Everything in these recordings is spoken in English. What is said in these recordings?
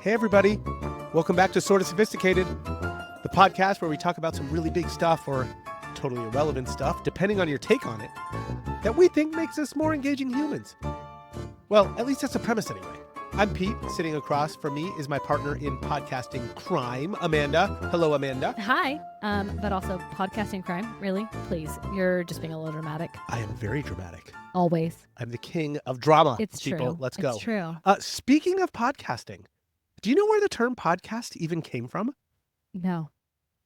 Hey, everybody. Welcome back to Sorta Sophisticated, the podcast where we talk about some really big stuff or totally irrelevant stuff, depending on your take on it, that we think makes us more engaging humans. Well, at least that's the premise anyway. I'm Pete. Sitting across from me is my partner in podcasting crime, Amanda. Hello, Amanda. Hi. But also podcasting crime. Really? Please. You're just being a little dramatic. I am very dramatic. Always. I'm the king of drama. It's people. true. Let's go. It's true. Speaking of podcasting, do you know where the term podcast even came from? No.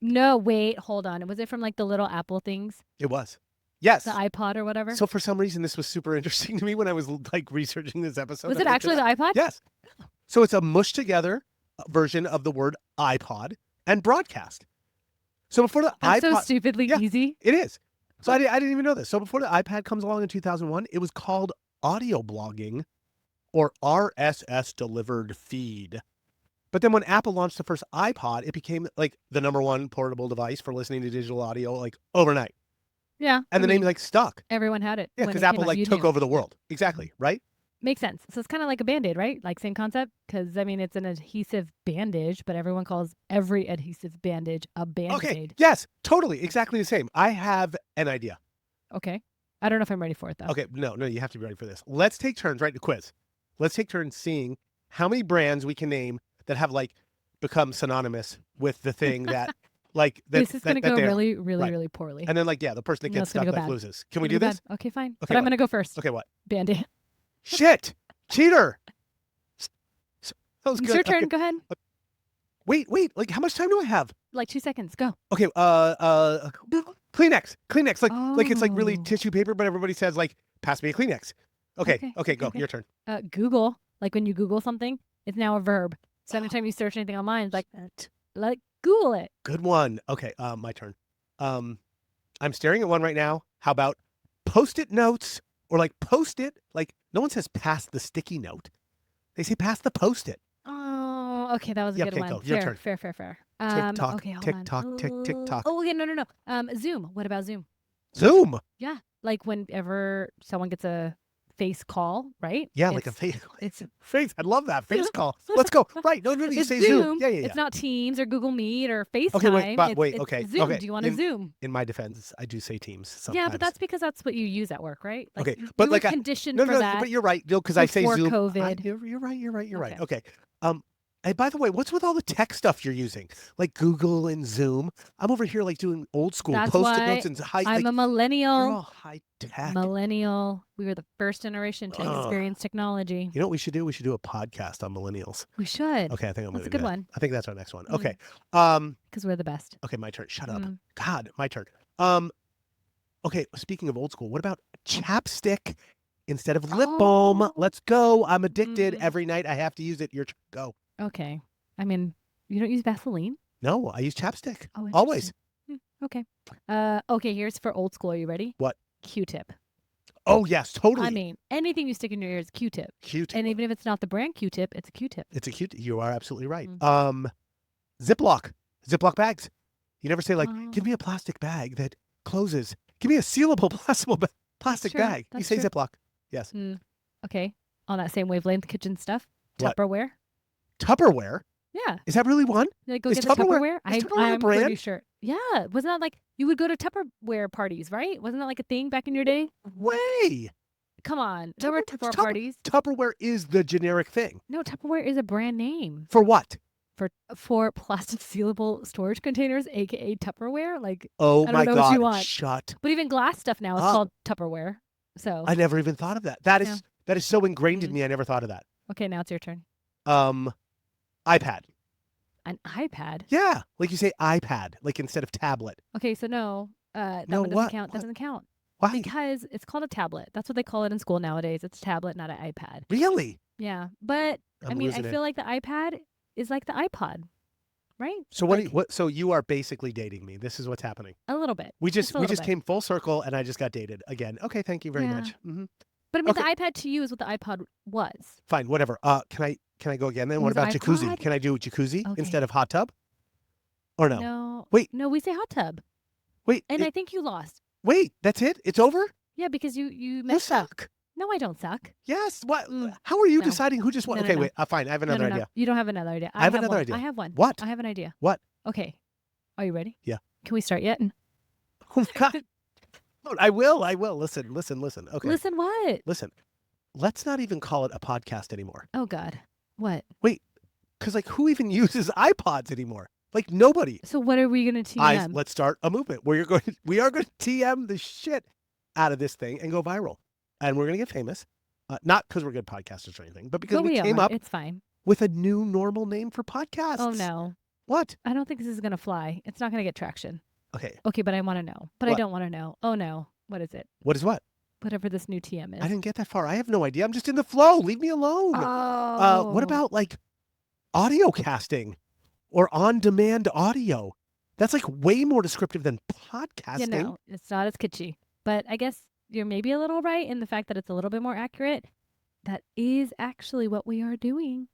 No, wait. Hold on. Was it from like the little Apple things? It was. Yes. The iPod or whatever? So for some reason, this was super interesting to me when I was like researching this episode. Was it actually the iPod? Yes. So it's a mushed together version of the word iPod and broadcast. So before the That's iPod... so stupidly easy. It is. So I didn't even know this. So before the iPad comes along in 2001, it was called audio blogging or RSS delivered feed. But then when Apple launched the first iPod, it became like the number one portable device for listening to digital audio like overnight. Yeah. And the name like stuck. Everyone had it. Yeah, because Apple like took over the world. Exactly, right? Makes sense. So it's kind of like a Band-Aid, right? Like same concept? Because, I mean, it's an adhesive bandage, but everyone calls every adhesive bandage a Band-Aid. Okay, yes, totally, exactly the same. I have an idea. Okay. I don't know if I'm ready for it, though. Okay, no, you have to be ready for this. Let's take turns, right, the quiz. Let's take turns seeing how many brands we can name that have, like, become synonymous with the thing that, like... This is going to go really poorly. And then, like, yeah, the person that gets stuck, like, loses. Can we do this? Okay, fine. Okay, but I'm going to go first. Okay, what? Band-Aid. Shit! Cheater! That was It's good. your turn. Okay. Go ahead. Wait. Like, how much time do I have? Like 2 seconds. Go. Okay. Kleenex. Like it's like really Oh. tissue paper, but everybody says like, pass me a Kleenex. Okay. Go. Okay. Your turn. Google. Like when you Google something, it's now a verb. So anytime you search anything online, it's like Google it. Good one. Okay. My turn. I'm staring at one right now. How about Post-it notes or like Post-it? Like no one says pass the sticky note. They say pass the Post-it. Oh, okay. That was a good one. Go. Your turn. Fair. Tick-tock, Okay, hold tick-tock, on. tick-tock. Oh, okay. No. Zoom. What about Zoom? Zoom. Yeah. Like whenever someone gets a face call, right? Yeah, like a face. It's Face. I love that. Face call. Let's go. Right. No, you it's say Zoom. Yeah. It's not Teams or Google Meet or FaceTime. Okay, It's okay. Zoom. Okay. Do you want to Zoom? In my defense, I do say Teams sometimes. Yeah, but that's because that's what you use at work, right? Like, okay, you but were like conditioned no, for that. but you're right. No, because I say before Zoom. COVID. You're right. Okay. Okay. Hey, by the way, what's with all the tech stuff you're using, like Google and Zoom? I'm over here like doing old school That's Post-it why notes and high. I'm a We're millennial. all high tech. Millennial. We were the first generation to experience technology. You know what we should do? We should do a podcast on millennials. We should. Okay, I think I'm going to do That's a good that. one. I think that's our next one. Mm. Okay. Because we're the best. Okay, my turn. Shut up. Mm. God, my turn. Okay, speaking of old school, what about chapstick instead of lip balm? Oh. Let's go. I'm addicted. Mm. Every night I have to use it. Your turn. Go. Okay. I mean, you don't use Vaseline? No, I use chapstick. Oh, Always. Okay. Okay, here's for old school. Are you ready? What? Q-tip. Oh, yes, totally. I mean, anything you stick in your ear is Q-tip. Q-tip. And even if it's not the brand Q-tip, it's a Q-tip. It's a Q-tip. You are absolutely right. Mm. Ziploc bags. You never say like, give me a plastic bag that closes. Give me a sealable plastic true. bag. You That's say true. Ziploc. Yes. Okay. On that same wavelength, kitchen stuff. What? Tupperware. Tupperware? Yeah. Is that really one? Like go Is get the Tupperware. is Tupperware a I'm brand? pretty sure. Yeah. Wasn't that like you would go to Tupperware parties, right? Wasn't that like a thing back in your day? Way. Come on. There were Tupperware parties. Tupperware is the generic thing. No, Tupperware is a brand name. For what? For plastic sealable storage containers, aka Tupperware. Like, Oh I don't my know what you God. want. Shut. But even glass stuff now is called Tupperware. So I never even thought of that. That is so ingrained in Mm. me. I never thought of that. okay, now it's your turn. iPad. An iPad. Yeah. Like you say iPad, like instead of tablet. Okay, so no, that No, one doesn't what? count. What? Doesn't count Why? because it's called a tablet. That's what they call it in school nowadays. It's a tablet, not an iPad. Really? Yeah, but I I'm mean, I losing it. feel like the iPad is like the iPod, right? So Like, so you are basically dating me. This is what's happening. a little bit. We just a little bit. came full circle and I just got dated again. Okay, thank you very Yeah. much. Mm-hmm. But I mean, Okay. the iPad to you is what the iPod was. Fine, whatever. Can I go again then? It What was about jacuzzi? iPod? Can I do jacuzzi Okay. instead of hot tub? Or no? No. Wait. No, we say hot tub. Wait. And I think you lost. Wait, that's it? It's over? Yeah, because you You messed up. suck. No, I don't suck. Yes. What? How are you No. deciding who just won? No, no, Okay, no. wait. Fine. I have another idea. You don't have another idea. I have another one. idea. I have one. What? I have an idea. What? Okay. Are you ready? Yeah. Can we start yet? Oh, God. I will. Listen. Okay. Listen what? Listen. Let's not even call it a podcast anymore. Oh, God. What? Wait. Because, like, who even uses iPods anymore? Like, nobody. So what are we going to TM? Let's start a movement. We are going to TM the shit out of this thing and go viral. And we're going to get famous. Not because we're good podcasters or anything, but because we came up It's fine. with a new normal name for podcasts. Oh, no. What? I don't think this is going to fly. It's not going to get traction. Okay. Okay, but I want to know. But What? I don't want to know. Oh, no. What is it? What is what? Whatever this new TM is. I didn't get that far. I have no idea. I'm just in the flow. Leave me alone. Oh. What about like audio casting or on-demand audio? That's like way more descriptive than podcasting. You know, it's not as kitschy. But I guess you're maybe a little right in the fact that it's a little bit more accurate. That is actually what we are doing.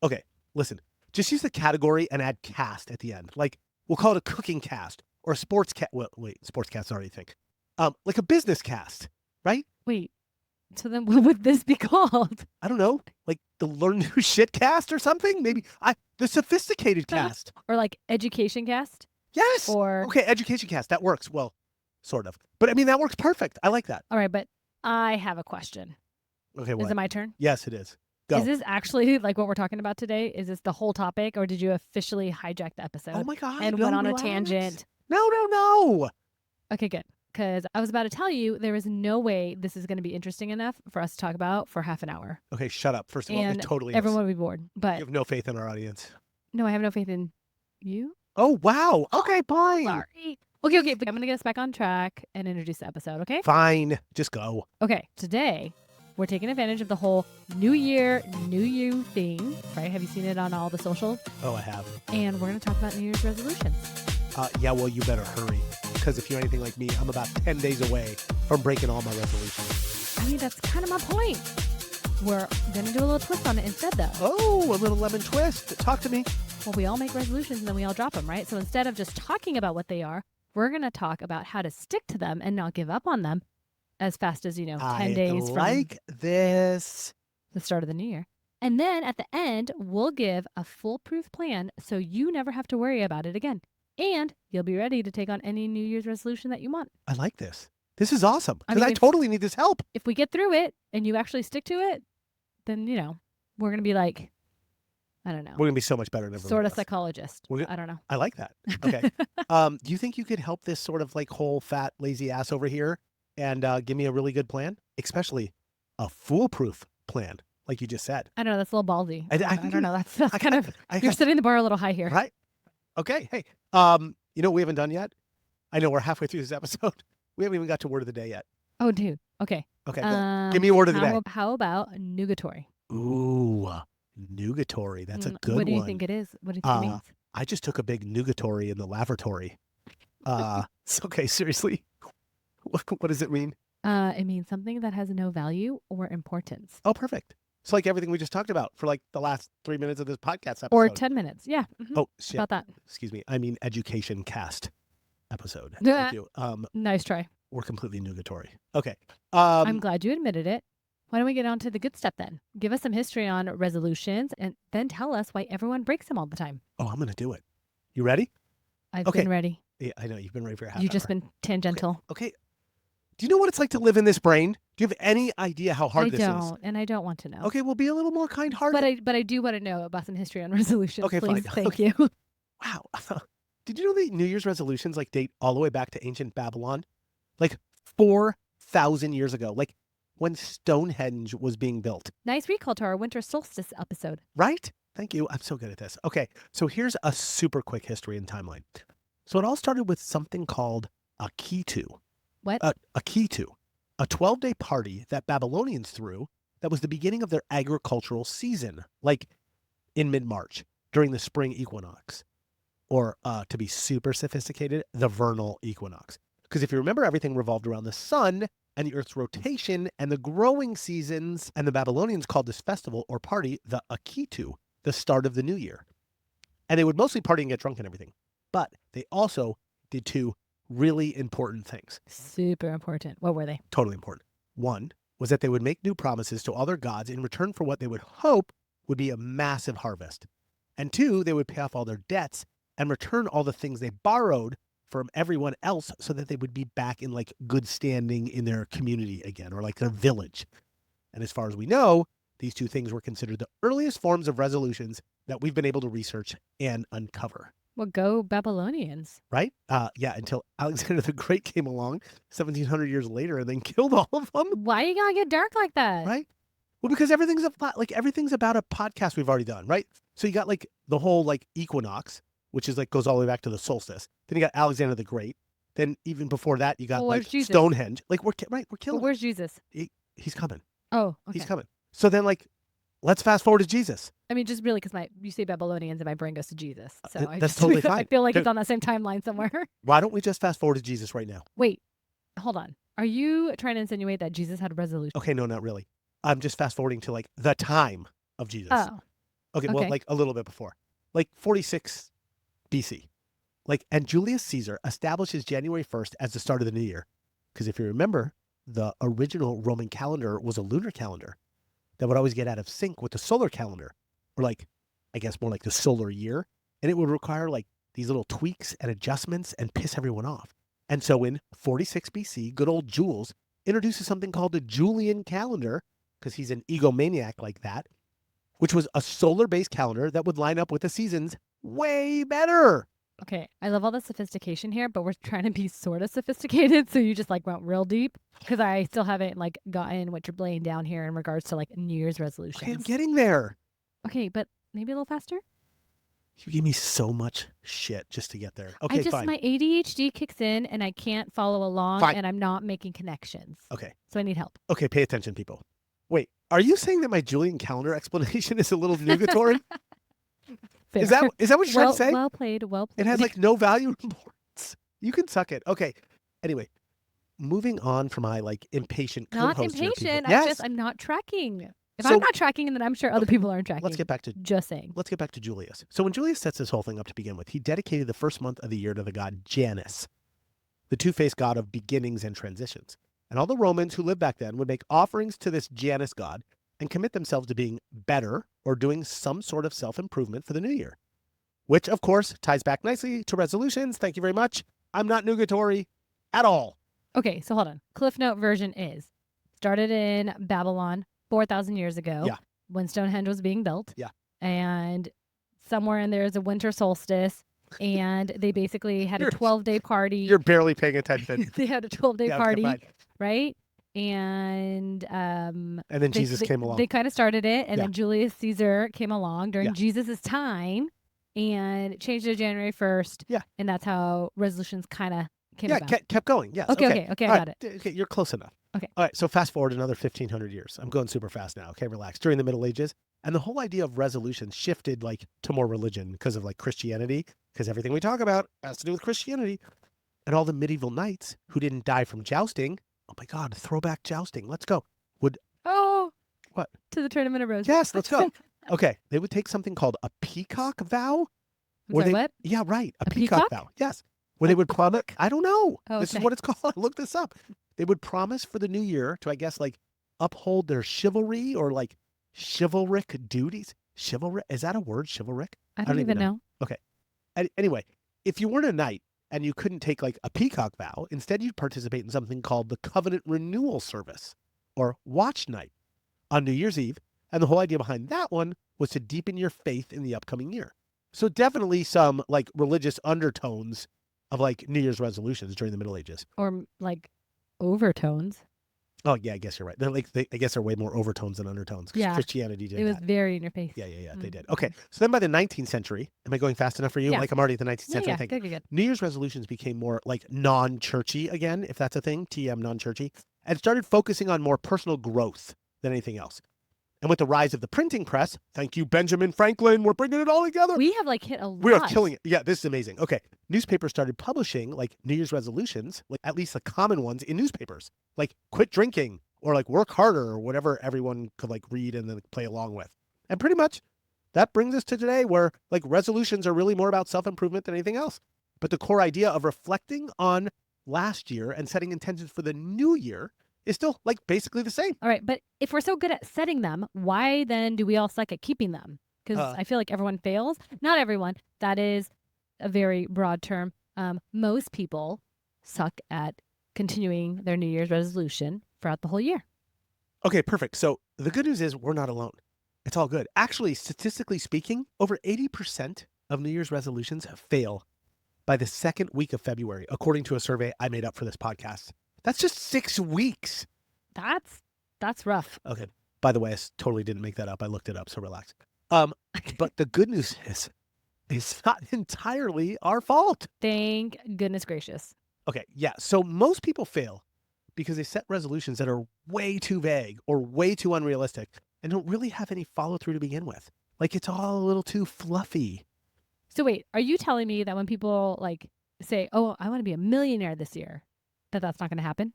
Okay, listen. Just use the category and add cast at the end. Like, we'll call it a cooking cast or a sports cast. Well, wait, sports cast already think. Like a business cast, right? Wait. So then what would this be called? I don't know. Like the Learn New Shit cast or something? Maybe the Sophisticated cast. Or like education cast? Yes. Or okay, education cast. That works. Well, sort of. But I mean, that works perfect. I like that. All right, but I have a question. Okay, what? Is it my turn? Yes, it is. Go. Is this actually like what we're talking about today? Is this the whole topic, or did you officially hijack the episode? Oh my God. And went on a tangent? No. Okay, good. Because I was about to tell you there is no way this is going to be interesting enough for us to talk about for half an hour. Okay, shut up. First of all, And it totally everyone is. would be bored. But You have no faith in our audience. no, I have no faith in you. Oh, wow. Okay, fine. Sorry. Okay. But I'm going to get us back on track and introduce the episode, okay? Fine. Just go. Okay, today we're taking advantage of the whole New Year, New You thing, right? Have you seen it on all the socials? Oh, I have. And we're going to talk about New Year's resolutions. Yeah, well, you better hurry. Because if you're anything like me, I'm about 10 days away from breaking all my resolutions. I mean, that's kind of my point. We're going to do a little twist on it instead, though. Oh, a little lemon twist. Talk to me. Well, we all make resolutions and then we all drop them, right? So instead of just talking about what they are, we're going to talk about how to stick to them and not give up on them as fast as, 10 days from this. the start of the new year. And then at the end, we'll give a foolproof plan so you never have to worry about it again. And you'll be ready to take on any New Year's resolution that you want. I like this. This is awesome. I Because mean, I totally need this help. If we get through it and you actually stick to it, then, we're going to be like, I don't know. We're going to be so much better than everyone Sort of else. psychologist. I don't know. I like that. Okay. Do you think you could help this sort of like whole fat lazy ass over here and give me a really good plan? Especially a foolproof plan, like you just said. I don't know. That's a little ballsy. I I think don't know. That's kind of, you're you're setting the bar a little high here. right. Okay. Hey, you know what we haven't done yet? I know we're halfway through this episode. We haven't even got to word of the day yet. Oh, dude. Okay. Okay. Give me a word of the day. How about nugatory? Ooh, nugatory. That's a good one. What do you think it is? What do you think it means? I just took a big nugatory in the lavatory. Okay, seriously. What does it mean? It means something that has no value or importance. Oh, perfect. It's like everything we just talked about for like the last 3 minutes of this podcast episode. Or 10 minutes. Yeah. Mhm. Oh, shit. About that. Excuse me. I mean education cast episode. Yeah. Thank you. Nice try. We're completely nugatory. Okay. I'm glad you admitted it. Why don't we get on to the good stuff then? Give us some history on resolutions and then tell us why everyone breaks them all the time. Oh, I'm going to do it. You ready? I've Okay. been ready. Yeah, I know. You've been ready for a half You've hour. just been tangential. Okay. Do you know what it's like to live in this brain? Do you have any idea how hard I this is? don't, and I don't want to know. Okay, well, be a little more kind-hearted. But I do want to know about some history on resolutions. Okay, please. fine. Thank you. Wow. Did you know that New Year's resolutions like date all the way back to ancient Babylon? Like 4,000 years ago, like when Stonehenge was being built, Nice recall to our winter solstice episode. right? Thank you. I'm so good at this. Okay, so here's a super quick history and timeline. So it all started with something called a Akitu. What? A Akitu, a 12-day party that Babylonians threw that was the beginning of their agricultural season, like in mid-March during the spring equinox. Or to be super sophisticated, the vernal equinox. Because if you remember, everything revolved around the sun and the earth's rotation and the growing seasons. And the Babylonians called this festival or party the Akitu, the start of the new year. And they would mostly party and get drunk and everything. But they also did two really important things. Super important. What were they? Totally important. One was that they would make new promises to all their gods in return for what they would hope would be a massive harvest. And 2, they would pay off all their debts and return all the things they borrowed from everyone else so that they would be back in like good standing in their community again, or like their village. And as far as we know, these 2 things were considered the earliest forms of resolutions that we've been able to research and uncover. Well, go Babylonians. Right? Yeah, until Alexander the Great came along 1,700 years later and then killed all of them. Why you gotta get dark like that? Right? Well, because everything's about a podcast we've already done, right? So you got like the whole like equinox, which is like goes all the way back to the solstice. Then you got Alexander the Great. Then even before that, you got Well, like where's Jesus? Stonehenge. Like we're Well, killing. where's Jesus? He's coming. Oh, okay. He's coming. So then like, let's fast forward to Jesus. I mean, just really because you say Babylonians and my brain goes to Jesus. So That's totally fine. I feel like Dude. it's on that same timeline somewhere. Why don't we just fast forward to Jesus right now? Wait, hold on. Are you trying to insinuate that Jesus had a resolution? Okay, no, not really. I'm just fast forwarding to like the time of Jesus. Oh, Okay, well, okay. like a little bit before, like 46 BC. Like, and Julius Caesar establishes January 1st as the start of the new year. Because if you remember, the original Roman calendar was a lunar calendar that would always get out of sync with the solar calendar, or like, I guess more like the solar year. And it would require like these little tweaks and adjustments and piss everyone off. And so in 46 BC, good old Jules introduces something called the Julian calendar, because he's an egomaniac like that, which was a solar-based calendar that would line up with the seasons way better. Okay, I love all the sophistication here, but we're trying to be sort of sophisticated, so you just like went real deep because I still haven't like gotten what you're laying down here in regards to like New Year's resolutions. Okay, I'm getting there. Okay, but maybe a little faster. You give me so much shit just to get there. Okay, fine. My ADHD kicks in and I can't follow along, Fine. and I'm not making connections. Okay. So I need help. Okay, pay attention, people. Wait, are you saying that my Julian calendar explanation is a little nugatory? Fair. Is that what you're trying to say? Well played. Well played. It has like no value reports. You can suck it. Okay. Anyway, moving on from my like impatient not co-host here, people. impatient. Yes. I'm not tracking. If So- I'm not tracking, then I'm sure other people aren't tracking. Let's get back to Just saying. Julius. So when Julius sets this whole thing up to begin with, he dedicated the first month of the year to the god Janus, the two-faced god of beginnings and transitions. And all the Romans who lived back then would make offerings to this Janus god and commit themselves to being better or doing some sort of self-improvement for the new year, which, of course, ties back nicely to resolutions. Thank you very much. I'm not nugatory at all. Okay, so hold on. Cliff Note version is started in Babylon 4,000 years ago. Yeah. When Stonehenge was being built. Yeah. And somewhere in there is a winter solstice, and they basically had a You're- 12-day party. You're barely paying attention. They had a 12-day Yeah, okay, party, fine. right? And And then Jesus came along. They kind of started it, and Yeah. then Julius Caesar came along during Yeah. Jesus' time and changed it to January 1st. Yeah. And that's how resolutions kind of came Yeah, about. kept going. Yes. Okay, I All got right, it. Okay, you're close enough. Okay. All right, so fast forward another 1,500 years. I'm going super fast now. Okay, relax. During the Middle Ages, and the whole idea of resolutions shifted like to more religion because of like Christianity, because everything we talk about has to do with Christianity. And all the medieval knights who didn't die from jousting, oh my God, throwback jousting. Let's go. Oh. What? To the Tournament of Roses. Yes, let's go. Okay, they would take something called a peacock vow. I'm sorry, what? Yeah, right. A A peacock peacock? vow. Yes. Where they would promise. I don't know. Oh, This is okay. what it's called. I looked this up. They would promise for the new year to, I guess, like uphold their chivalry or like chivalric duties. Chivalric. Is that a word? Chivalric? I don't even know. Anyway, if you weren't a knight and you couldn't take like a peacock vow, instead you'd participate in something called the Covenant Renewal Service or Watch Night on New Year's Eve. And the whole idea behind that one was to deepen your faith in the upcoming year. So definitely some like religious undertones of like New Year's resolutions during the Middle Ages. Or like overtones. Oh yeah, I guess you're right. They're like I guess they're way more overtones than undertones. 'Cause Yeah. Christianity did It was that. very in your face. Yeah, they Mm. did. Okay, so then by the 19th century, am I going fast enough for you? Yeah. Like I'm already at the 19th century. Yeah, I think good, good, good. New Year's resolutions became more like non-churchy again, if that's a thing. TM non-churchy, and started focusing on more personal growth than anything else. And with the rise of the printing press, thank you, Benjamin Franklin, we're bringing it all together. We have like hit a lot. We are killing it. Yeah, this is amazing. Okay. Newspapers started publishing like New Year's resolutions, like at least the common ones in newspapers, like quit drinking or like work harder or whatever everyone could like read and then play along with. And pretty much that brings us to today where like resolutions are really more about self-improvement than anything else. But the core idea of reflecting on last year and setting intentions for the new year is still like basically the same. All right. But if we're so good at setting them, why then do we all suck at keeping them? Because I feel like everyone fails. Not everyone. That is a very broad term. Most people suck at continuing their New Year's resolution throughout the whole year. Okay, perfect. So the good news is we're not alone. It's all good. Actually, statistically speaking, over 80% of New Year's resolutions fail by the second week of February, according to a survey I made up for this podcast. That's just 6 weeks. That's rough. Okay. By the way, I totally didn't make that up. I looked it up, so relax. But the good news is it's not entirely our fault. Thank goodness gracious. Okay, yeah. So most people fail because they set resolutions that are way too vague or way too unrealistic and don't really have any follow through to begin with. Like it's all a little too fluffy. So wait, are you telling me that when people like say, "Oh, I want to be a millionaire this year," that's not going to happen?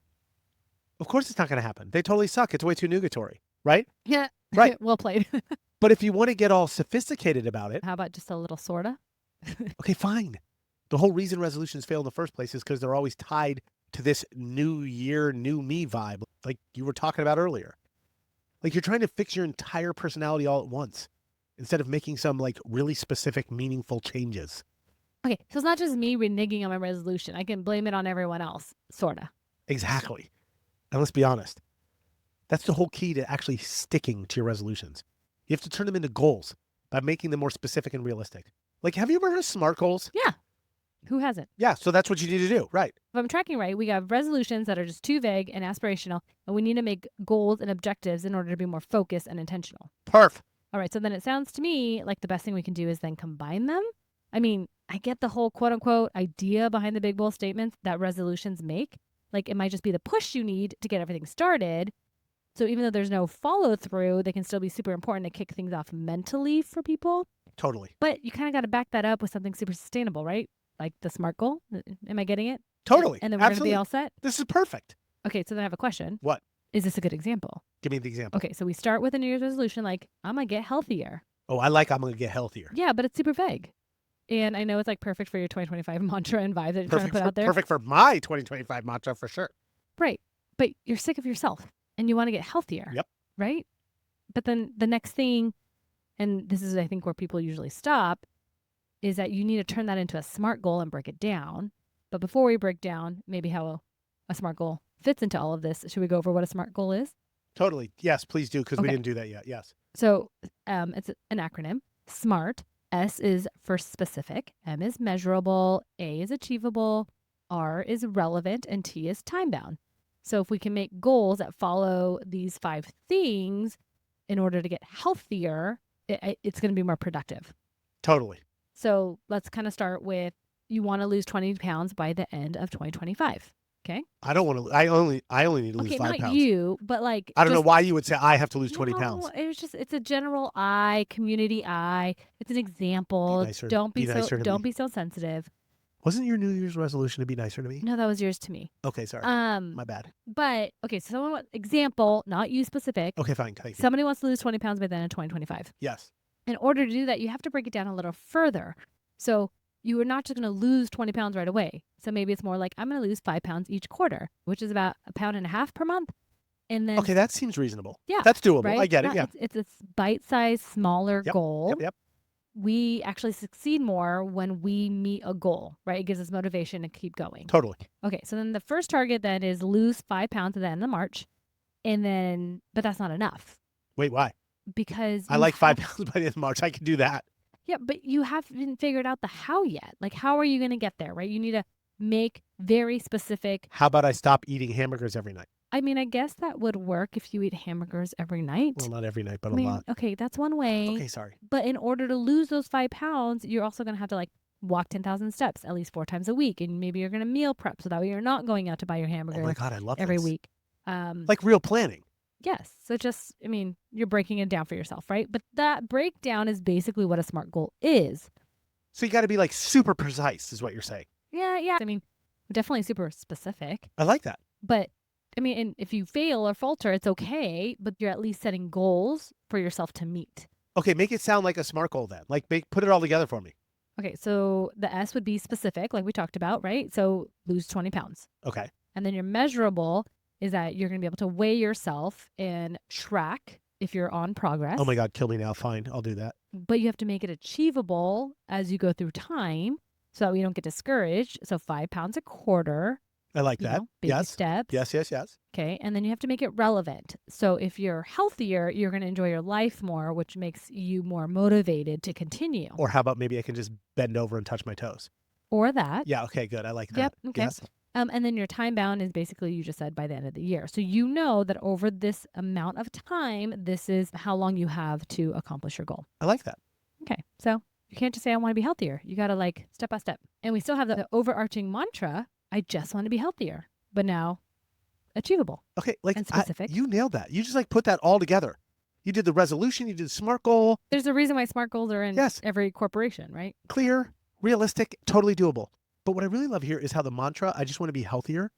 Of course it's not going to happen. They totally suck. It's way too nugatory, right? Yeah. Right. Well played. But if you want to get all sophisticated about it. How about just a little sorta? Okay, fine. The whole reason resolutions fail in the first place is because they're always tied to this new year, new me vibe, like you were talking about earlier. Like you're trying to fix your entire personality all at once instead of making some like really specific, meaningful changes. Okay, so it's not just me reneging on my resolution. I can blame it on everyone else, sorta. Exactly. And let's be honest. That's the whole key to actually sticking to your resolutions. You have to turn them into goals by making them more specific and realistic. Like, have you ever heard of SMART goals? Yeah. Who hasn't? Yeah, so that's what you need to do, right? If I'm tracking right, we have resolutions that are just too vague and aspirational, and we need to make goals and objectives in order to be more focused and intentional. Perf. All right, so then it sounds to me like the best thing we can do is then combine them. I mean, I get the whole quote unquote idea behind the big bold statements that resolutions make. Like it might just be the push you need to get everything started. So even though there's no follow through, they can still be super important to kick things off mentally for people. Totally. But you kind of got to back that up with something super sustainable, right? Like the SMART goal. Am I getting it? Totally. And then we're going to Absolutely. be all set? This is perfect. Okay, so then I have a question. What? Is this a good example? Give me the example. Okay, so we start with a New Year's resolution like, I'm going to get healthier. Oh, I'm going to get healthier. Yeah, but it's super vague. And I know it's like perfect for your 2025 mantra and vibe that you're trying to put out there. Perfect for my 2025 mantra for sure. Right. But you're sick of yourself and you want to get healthier. Yep. Right? But then the next thing, and this is I think where people usually stop, is that you need to turn that into a SMART goal and break it down. But before we break down maybe how a SMART goal fits into all of this, should we go over what a SMART goal is? Totally. Yes, please do, because we Okay. didn't do that yet. Yes. So it's an acronym. SMART. S is for specific. M is measurable. A is achievable. R is relevant. And T is time bound. So if we can make goals that follow these 5 things in order to get healthier, it's going to be more productive. Totally. So let's kind of start with you want to lose 20 pounds by the end of 2025. Okay. I don't want to. I only need to lose 5 not pounds. you, but like I don't know just- why you would say I have to lose 20 No, pounds. it's a general community It's an example. Be nicer- Don't be nicer to don't me. be so sensitive. Wasn't your New Year's resolution to be nicer to me? No, that was yours to me. Okay, sorry. My bad. But okay, so example, not you specific. Okay, fine. Thank you. Somebody wants to lose 20 pounds by the end of 2025. Yes. In order to do that, you have to break it down a little further. So you are not just going to lose 20 pounds right away. So maybe it's more like I'm going to lose 5 pounds each quarter, which is about 1.5 pounds per month. And then Okay, that seems reasonable. Yeah, That's doable. right? I get it. Yeah. It's a bite-sized, smaller goal. Yep. We actually succeed more when we meet a goal, right? It gives us motivation to keep going. Totally. Okay, so then the first target then is lose 5 pounds at the end of March. But that's not enough Wait, why? because I like 5 pounds by the end of March. I can do that. Yeah, but you haven't figured out the how yet. Like, how are you going to get there, right? You need to make very specific. How about I stop eating hamburgers every night? I mean, I guess that would work if you eat hamburgers every night. Well, not every night, but I mean, a lot. okay, that's one way. Okay, sorry. But in order to lose those 5 pounds, you're also going to have to like walk 10,000 steps at least 4 times a week. And maybe you're going to meal prep so that way you're not going out to buy your hamburger Oh my God, I love every this. week. Like real planning. Yes. So you're breaking it down for yourself, right? But that breakdown is basically what a SMART goal is. So you got to be like super precise is what you're saying. Yeah. I mean, definitely super specific. I like that. But and if you fail or falter, it's okay, but you're at least setting goals for yourself to meet. Okay, make it sound like a SMART goal then. Like put it all together for me. Okay, so the S would be specific, like we talked about, right? So lose 20 pounds. Okay. And then your measurable is that you're going to be able to weigh yourself and track if you're on progress. Oh my God, kill me now. Fine, I'll do that. But you have to make it achievable as you go through time so that we don't get discouraged. So 5 pounds a quarter. I like that. Baby steps. Yes. Okay. And then you have to make it relevant. So if you're healthier, you're going to enjoy your life more, which makes you more motivated to continue. Or how about maybe I can just bend over and touch my toes? Or that. Yeah, okay, good. I like that. Yep. Okay. Yes. And then your time bound is basically, you just said, by the end of the year. So you know that over this amount of time, this is how long you have to accomplish your goal. I like that. Okay. So you can't just say, I want to be healthier. You got to like step by step. And we still have the overarching mantra, I just want to be healthier, but now achievable. Okay, like and specific. You nailed that. You just like put that all together. You did the resolution, you did the SMART goal. There's a reason why SMART goals are in every corporation, right? Clear, realistic, totally doable. But what I really love here is how the mantra, I just want to be healthier,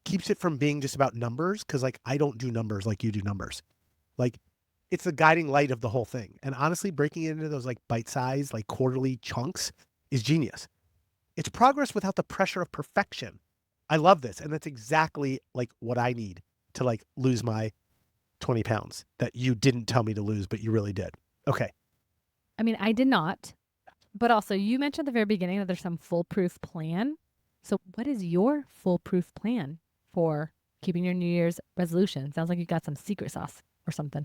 keeps it from being just about numbers. Because like I don't do numbers like you do numbers. Like it's the guiding light of the whole thing. And honestly, breaking it into those like bite-sized, like quarterly chunks is genius. It's progress without the pressure of perfection. I love this. And that's exactly like what I need to like lose my 20 pounds that you didn't tell me to lose, but you really did. Okay. I mean, I did not. But also, you mentioned at the very beginning that there's some foolproof plan. So what is your foolproof plan for keeping your New Year's resolution? Sounds like you got some secret sauce or something.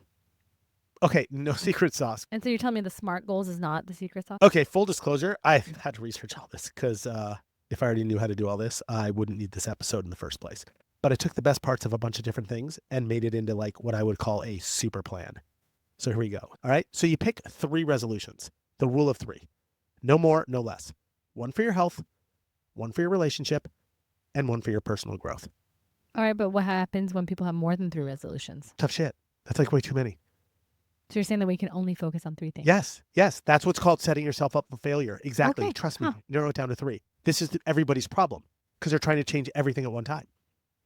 Okay, no secret sauce. And so you're telling me the SMART goals is not the secret sauce? Okay, full disclosure, I had to research all this because if I already knew how to do all this, I wouldn't need this episode in the first place. But I took the best parts of a bunch of different things and made it into like what I would call a super plan. So here we go. All right. So you pick 3 resolutions, the rule of 3. No more, no less. 1 for your health, 1 for your relationship, and 1 for your personal growth. All right. But what happens when people have more than 3 resolutions? Tough shit. That's like way too many. So you're saying that we can only focus on 3 things? Yes. That's what's called setting yourself up for failure. Exactly. Okay. Trust me. Narrow it down to 3. This is everybody's problem because they're trying to change everything at one time.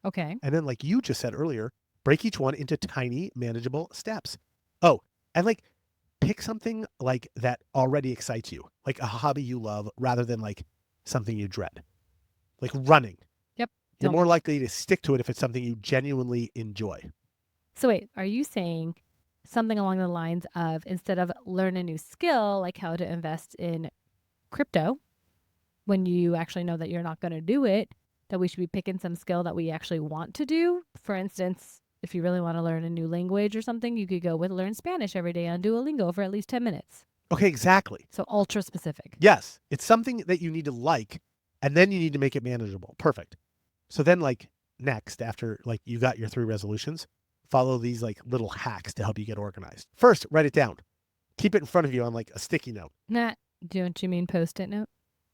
Okay. And then like you just said earlier, break each one into tiny, manageable steps. Oh, and like pick something like that already excites you, like a hobby you love rather than like something you dread, like running. Yep. You're more likely to stick to it if it's something you genuinely enjoy. So wait, are you saying something along the lines of instead of learn a new skill, like how to invest in crypto, when you actually know that you're not going to do it, that we should be picking some skill that we actually want to do? For instance, if you really want to learn a new language or something, you could go with learn Spanish every day on Duolingo for at least 10 minutes. Okay, exactly. So ultra specific. Yes. It's something that you need to like, and then you need to make it manageable. Perfect. So then like next, after like you got your 3 resolutions, follow these like little hacks to help you get organized. First, write it down. Keep it in front of you on like a sticky note. Nah, don't you mean Post-it note?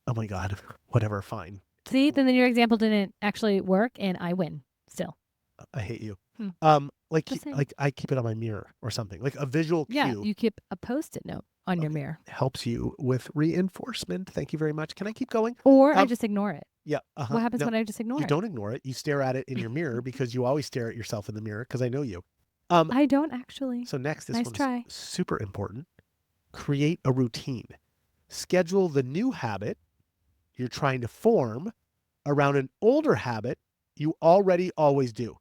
Oh my God. Whatever. Fine. See, then your example didn't actually work and I win still. I hate you. Just saying. Like I keep it on my mirror or something, like a visual cue. Yeah, you keep a Post-it note on your mirror. Helps you with reinforcement. Thank you very much. Can I keep going? Or I just ignore it. Yeah. What happens when I just ignore You it? don't ignore it. You stare at it in your mirror because you always stare at yourself in the mirror because I know you. I don't actually. So next, this Nice one's try. super important. Create a routine. Schedule the new habit you're trying to form around an older habit you already always do.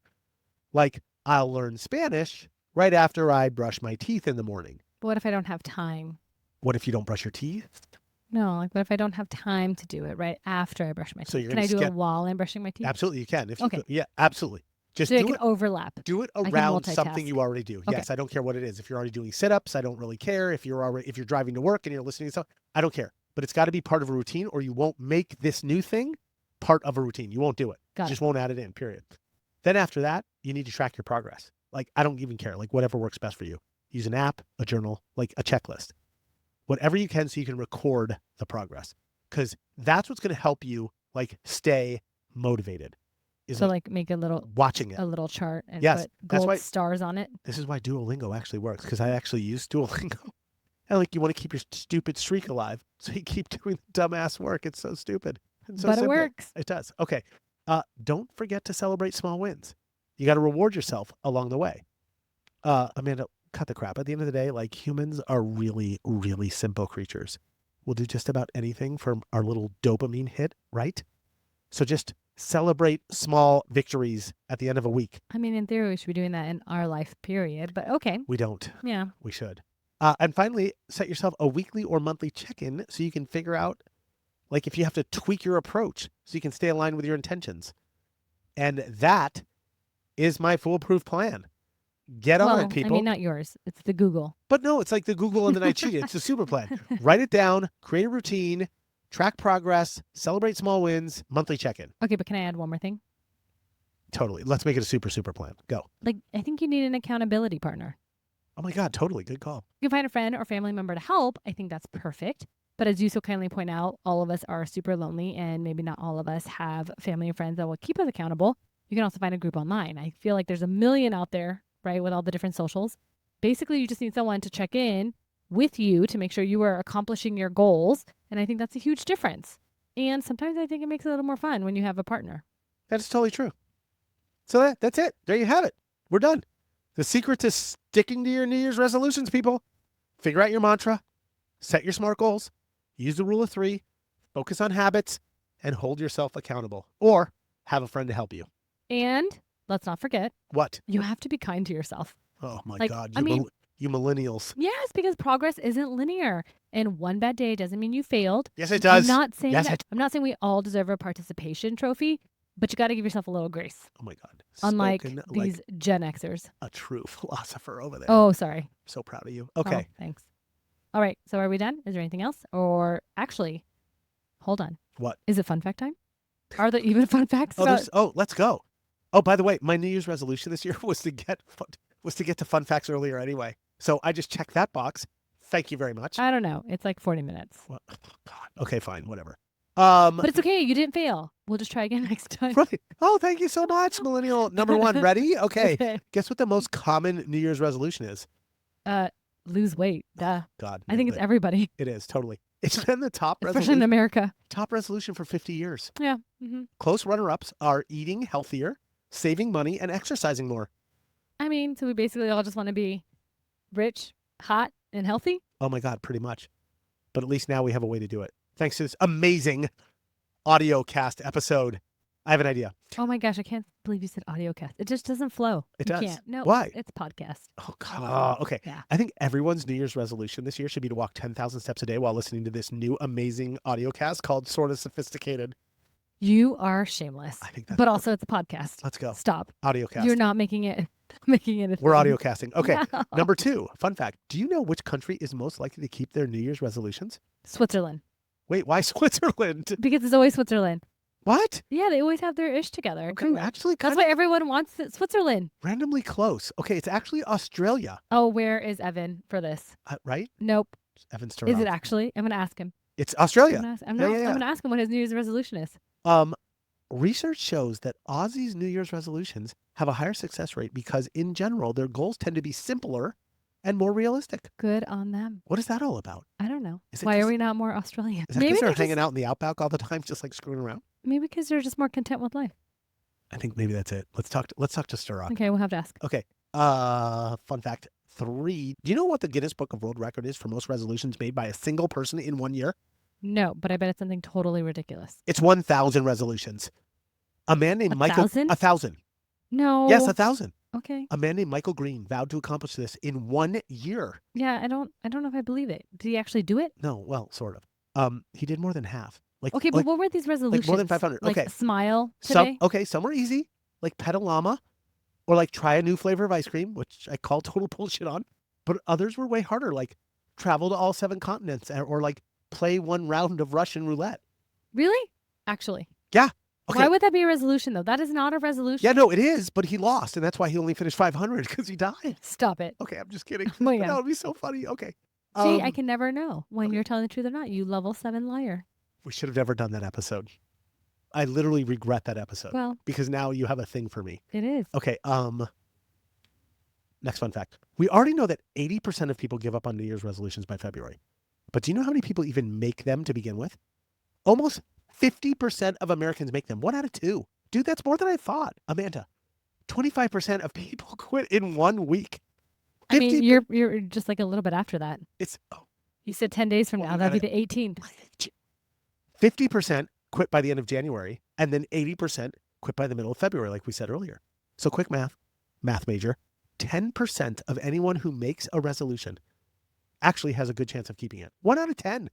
Like, I'll learn Spanish right after I brush my teeth in the morning. But what if I don't have time? What if you don't brush your teeth? No, like what if I don't have time to do it right after I brush my teeth? So you're Can gonna I do it while I'm brushing my teeth? Absolutely, you can. If you Okay. could. Yeah, absolutely. Just So it do can it. overlap. Do it can around something multitask. you already do. Okay. Yes, I don't care what it is. If you're already doing sit-ups, I don't really care. If you're driving to work and you're listening to stuff, I don't care. But it's got to be part of a routine, or you won't make this new thing part of a routine. You won't do it. Got You it. just won't add it in, period. Then after that, you need to track your progress. Like, I don't even care. Like, whatever works best for you. Use an app, a journal, like a checklist. Whatever you can so you can record the progress. Because that's what's going to help you, like, stay motivated. So like make a little watching it. a little chart and Yes, put that's gold why- stars on it. This is why Duolingo actually works, because I actually use Duolingo. And like, you want to keep your stupid streak alive, so you keep doing dumbass work. It's so stupid. And so But simple. it works. It does. Okay. Don't forget to celebrate small wins. You got to reward yourself along the way. Amanda, cut the crap. At the end of the day, like, humans are really, really simple creatures. We'll do just about anything for our little dopamine hit, right? So just Celebrate small victories at the end of a week. I mean, in theory, we should be doing that in our life period, but okay. We don't. Yeah. We should. And finally, set yourself a weekly or monthly check-in so you can figure out, like, if you have to tweak your approach so you can stay aligned with your intentions. And that is my foolproof plan. Get on it, people. I mean, not yours. It's the Google. But no, it's like the Google and the night cheat. It's a super plan. Write it down, create a routine, track progress, celebrate small wins, monthly check-in. Okay, but can I add one more thing? Totally. Let's make it a super plan. Go. Like, I think you need an accountability partner. Oh my God, totally. Good call. You can find a friend or family member to help. I think that's perfect. But as you so kindly point out, all of us are super lonely, and maybe not all of us have family and friends that will keep us accountable. You can also find a group online. I feel like there's a million out there, right, with all the different socials. Basically, you just need someone to check in with you to make sure you are accomplishing your goals. And I think that's a huge difference. And sometimes I think it makes it a little more fun when you have a partner. That's totally true. So that's it. There you have it. We're done. The secret to sticking to your New Year's resolutions, people. Figure out your mantra, set your SMART goals, use the rule of 3, focus on habits, and hold yourself accountable. Or have a friend to help you. And let's not forget. What? You have to be kind to yourself. Oh my Like, God. I mean, you millennials. Yes, because progress isn't linear. And one bad day doesn't mean you failed. Yes, it does. I'm not saying Yes, that. I'm not saying we all deserve a participation trophy, but you got to give yourself a little grace. Oh my God. Unlike Spoken these like Gen Xers. a true philosopher over there. Oh, sorry. So proud of you. Oh, Okay. thanks. All right. So are we done? Is there anything else? Or actually, hold on. What? Is it fun fact time? Are there even fun facts? Let's go. Oh, by the way, my New Year's resolution this year was to get to fun facts earlier anyway. So I just checked that box. Thank you very much. I don't know. It's like 40 minutes. Well, God. Okay, fine, whatever. But it's okay. You didn't fail. We'll just try again next time. Right. Oh, thank you so much, millennial number 1. Ready? Okay. Guess what the most common New Year's resolution is? Lose weight. Duh. God. I think it's everybody. It is totally. It's been the top Especially in America. Top resolution for 50 years. Yeah. Mm-hmm. Close runner-ups are eating healthier, saving money, and exercising more. I mean, so we basically all just want to be rich, hot, and healthy? Oh my God, pretty much. But at least now we have a way to do it. Thanks to this amazing audio cast episode. I have an idea. Oh my gosh, I can't believe you said audio cast. It just doesn't flow. It you does. Can't. No, Why? It's podcast. Oh, God. Okay. Yeah. I think everyone's New Year's resolution this year should be to walk 10,000 steps a day while listening to this new amazing audio cast called Sorta Sophisticated. You are shameless. I think that's but also it's a podcast. Let's go. Stop. Audio cast. You're not making it a We're thing. audio casting. Okay. No. Number 2, fun fact. Do you know which country is most likely to keep their New Year's resolutions? Switzerland. Wait, why Switzerland? Because it's always Switzerland. What? Yeah, they always have their ish together. Okay, actually That's why everyone wants it. Switzerland. randomly close. Okay, it's actually Australia. Oh, where is Evan for this? Right? Nope. Evan's Is it actually? I'm going to ask him. It's Australia. I'm going to ask him what his New Year's resolution is. Research shows that Aussies' New Year's resolutions have a higher success rate because, in general, their goals tend to be simpler and more realistic. Good on them. What is that all about? I don't know. Is it Why are 'cause- we not more Australian? Is that because they're hanging out in the outback all the time, just like screwing around? Maybe because they're just more content with life. I think maybe that's it. Let's talk to Sturrock. Okay, we'll have to ask. Okay. Fun fact 3. Do you know what the Guinness Book of World Record is for most resolutions made by a single person in 1 year? No, but I bet it's something totally ridiculous. It's 1,000 resolutions. A man named Michael. 1,000? 1,000. No. Yes, 1,000. Okay. A man named Michael Green vowed to accomplish this in 1 year. Yeah, I don't know if I believe it. Did he actually do it? No, well, sort of. He did more than half. Okay, but what were these resolutions? more than 500. Like Okay. smile today? Some were easy, like pet a llama, or like try a new flavor of ice cream, which I call total bullshit on. But others were way harder, like travel to all 7 continents, or like play 1 round of Russian roulette. Really? Actually. Yeah. Okay. Why would that be a resolution, though? That is not a resolution. Yeah, no, it is, but he lost, and that's why he only finished 500 because he died. Stop it. Okay, I'm just kidding. Oh my God. That would be so funny. Okay. See, I can never know when you're telling the truth or not. You level 7 liar. We should have never done that episode. I literally regret that episode. Well, because now you have a thing for me. it is. Okay, next fun fact. We already know that 80% of people give up on New Year's resolutions by February. But do you know how many people even make them to begin with? Almost 50% of Americans make them. 1 out of 2. Dude, that's more than I thought. Amanda, 25% of people quit in 1 week. I mean, you're just like a little bit after that. You said 10 days from Well, now. you That'd be the 18th. 50% quit by the end of January. And then 80% quit by the middle of February, like we said earlier. So quick math major, 10% of anyone who makes a resolution actually has a good chance of keeping it. 1 out of 10.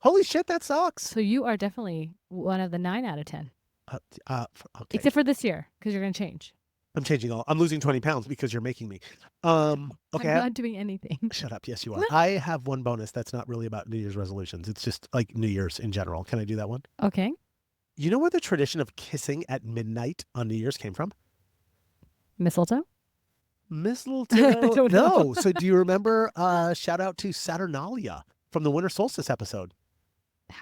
Holy shit, that sucks. So you are definitely one of the 9 out of 10. Okay. Except for this year, because you're going to change. I'm changing I'm losing 20 pounds because you're making me. Okay. I'm not doing anything. Shut up. Yes, you are. I have one bonus that's not really about New Year's resolutions. It's just like New Year's in general. Can I do that one? Okay. You know where the tradition of kissing at midnight on New Year's came from? Mistletoe? Mistletoe? don't know. No. So do you remember, shout out to Saturnalia from the Winter Solstice episode?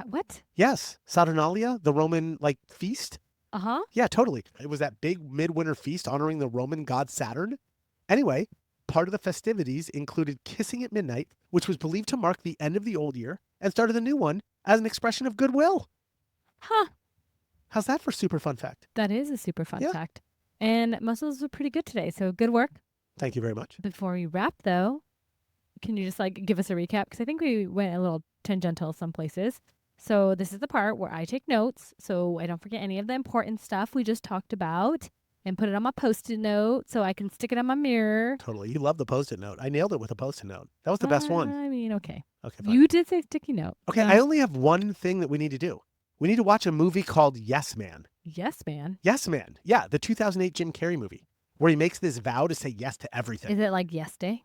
What? Yes. Saturnalia, the Roman feast. Uh-huh. Yeah, totally. It was that big midwinter feast honoring the Roman god Saturn. Anyway, part of the festivities included kissing at midnight, which was believed to mark the end of the old year and start of the new one as an expression of goodwill. Huh. How's that for super fun fact? That is a super fun fact. And most of those were pretty good today, so good work. Thank you very much. Before we wrap, though, can you just give us a recap? Because I think we went a little tangential some places. So this is the part where I take notes so I don't forget any of the important stuff we just talked about and put it on my Post-it note so I can stick it on my mirror. Totally. You love the Post-it note. I nailed it with a Post-it note. That was the best one. I mean, okay. Okay, fine. You did say sticky note. Okay, I only have one thing that we need to do. We need to watch a movie called Yes Man. Yes, man. Yes Man. Yeah, the 2008 Jim Carrey movie where he makes this vow to say yes to everything. Is it like Yes Day?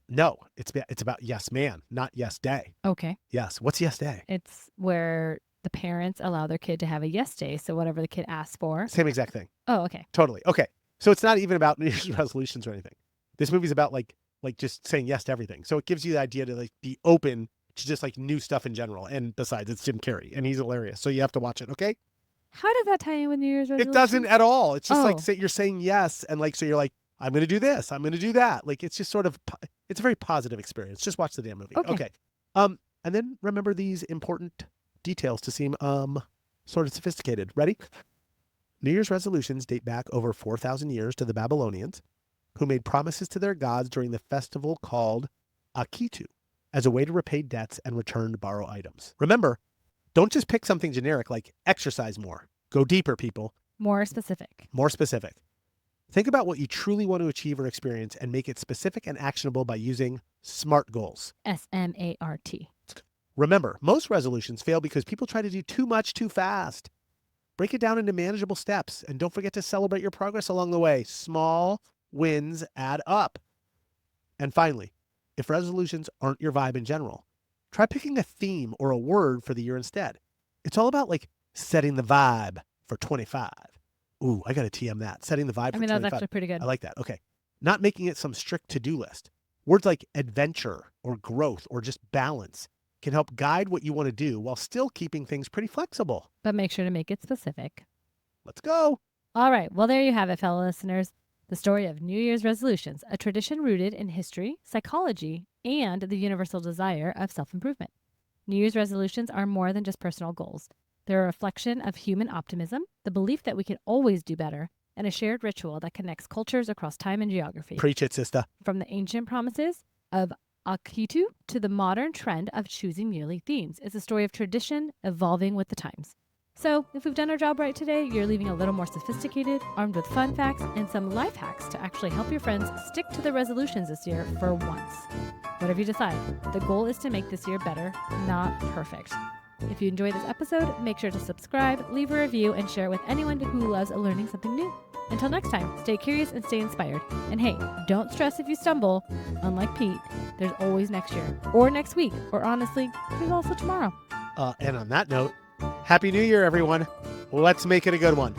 No, it's about Yes Man, not Yes Day. Okay. Yes. What's Yes Day? It's where the parents allow their kid to have a yes day. So whatever the kid asks for. Same exact thing. Oh, okay. Totally. Okay. So it's not even about New Year's resolutions or anything. This movie's about like just saying yes to everything. So it gives you the idea to be open to just new stuff in general. And besides, it's Jim Carrey and he's hilarious. So you have to watch it. Okay. How does that tie in with New Year's resolutions? It doesn't at all. It's just you're saying yes. And so you're like, I'm going to do this. I'm going to do that. It's just sort of, it's a very positive experience. Just watch the damn movie. Okay. And then remember these important details to seem sort of sophisticated. Ready? New Year's resolutions date back over 4,000 years to the Babylonians, who made promises to their gods during the festival called Akitu as a way to repay debts and return borrow items. Remember, don't just pick something generic like exercise more. Go deeper, people. More specific. More specific. Think about what you truly want to achieve or experience and make it specific and actionable by using SMART goals. SMART. Remember, most resolutions fail because people try to do too much too fast. Break it down into manageable steps and don't forget to celebrate your progress along the way. Small wins add up. And finally, if resolutions aren't your vibe in general, try picking a theme or a word for the year instead. It's all about setting the vibe for 25. Ooh, I got to TM that. Setting the vibe for 25. That's actually pretty good. I like that. Okay. Not making it some strict to-do list. Words like adventure or growth or just balance can help guide what you want to do while still keeping things pretty flexible. But make sure to make it specific. Let's go. All right. Well, there you have it, fellow listeners. The story of New Year's resolutions, a tradition rooted in history, psychology, and the universal desire of self-improvement. New Year's resolutions are more than just personal goals. They're a reflection of human optimism, the belief that we can always do better, and a shared ritual that connects cultures across time and geography. Preach it, sister. From the ancient promises of Akitu to the modern trend of choosing yearly themes, it's a story of tradition evolving with the times. So, if we've done our job right today, you're leaving a little more sophisticated, armed with fun facts and some life hacks to actually help your friends stick to their resolutions this year for once. Whatever you decide, the goal is to make this year better, not perfect. If you enjoyed this episode, make sure to subscribe, leave a review, and share it with anyone who loves learning something new. Until next time, stay curious and stay inspired. And hey, don't stress if you stumble. Unlike Pete, there's always next year, or next week, or honestly, there's also tomorrow. And on that note, Happy New Year, everyone. Let's make it a good one.